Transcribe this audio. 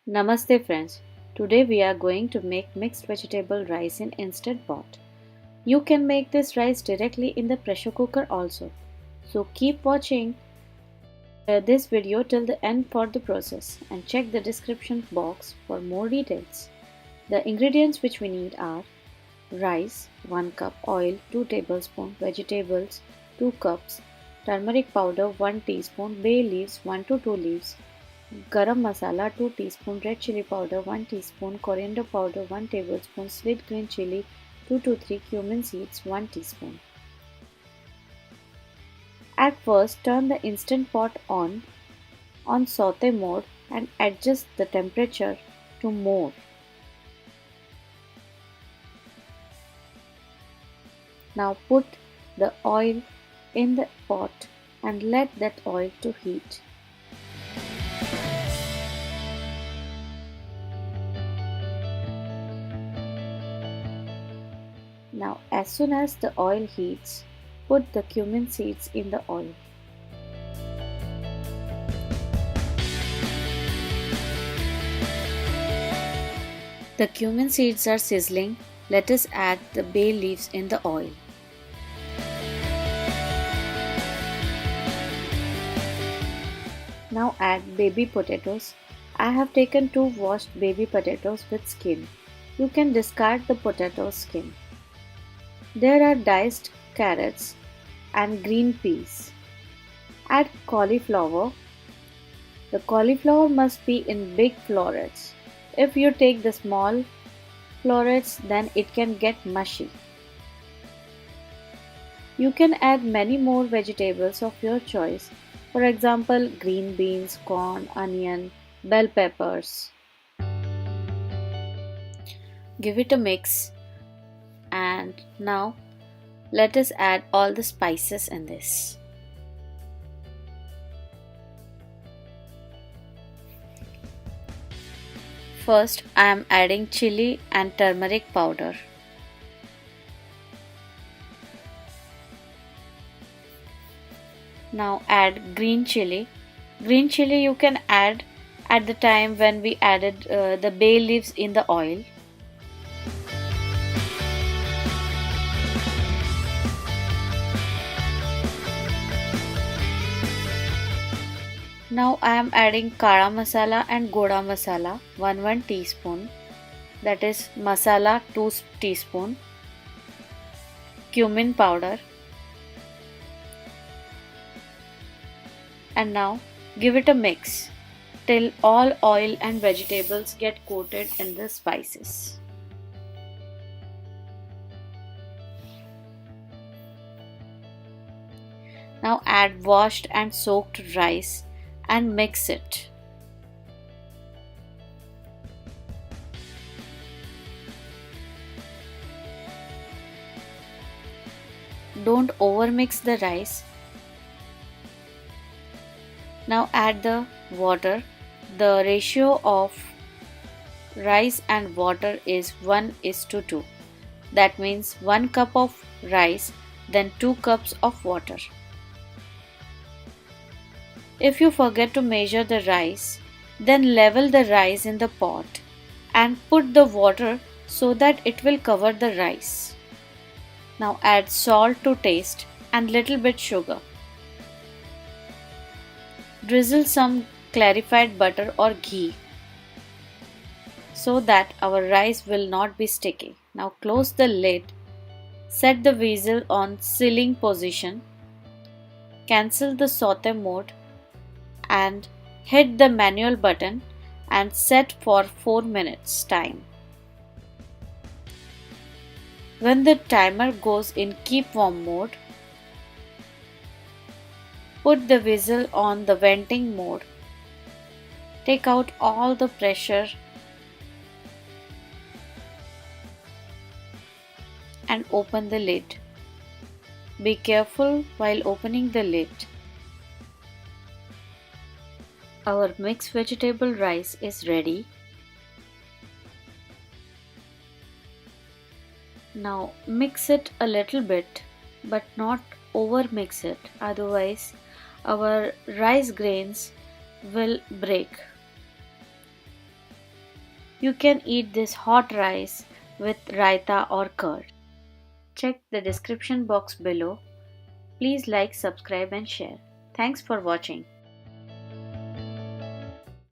Namaste friends. Today we are going to make mixed vegetable rice in instant pot. You can make this rice directly in the pressure cooker also. So keep watching this video till the end for the process and check the description box for more details. The ingredients which we need are rice 1 cup, oil 2 tablespoons, vegetables 2 cups, turmeric powder 1 teaspoon, bay leaves 1 to 2 leaves, garam masala 2 teaspoon, red chili powder 1 teaspoon, coriander powder 1 tablespoon, sweet green chili 2 to 3, cumin seeds 1 teaspoon. At first, turn the instant pot on saute mode and adjust the temperature to more. Now put the oil in the pot and let that oil to heat. Now as soon as the oil heats, put the cumin seeds in the oil. The cumin seeds are sizzling. Let us add the bay leaves in the oil. Now add baby potatoes. I have taken 2 washed baby potatoes with skin. You can discard the potato skin. There are diced carrots and green peas. Add cauliflower. The cauliflower must be in big florets. If you take the small florets, then it can get mushy. You can add many more vegetables of your choice. For example, green beans, corn, onion, bell peppers. Give it a mix. And now let us add all the spices in this. First, I am adding chili and turmeric powder. Now add green chili. Green chili you can add at the time when we added the bay leaves in the oil. Now I am adding kara masala and goda masala 1 teaspoon, that is masala 2 teaspoon, cumin powder, and now give it a mix till all oil and vegetables get coated in the spices. Now add washed and soaked rice and mix it. Don't overmix the rice. Now add the water. The ratio of rice and water is 1:2. That means 1 cup of rice, then 2 cups of water. If you forget to measure the rice, then level the rice in the pot and put the water so that it will cover the rice. Now add salt to taste and little bit sugar. Drizzle some clarified butter or ghee so that our rice will not be sticky. Now close the lid. Set the vessel on sealing position. Cancel the saute mode and hit the manual button and set for 4 minutes time. When the timer goes in keep warm mode, put the vessel on the venting mode. Take out all the pressure and open the lid. Be careful while opening the lid. Our mixed vegetable rice is ready. Now mix it a little bit but not over mix it, otherwise our rice grains will break. You can eat this hot rice with raita or curd. Check the description box below. Please like, subscribe and share. Thanks for watching.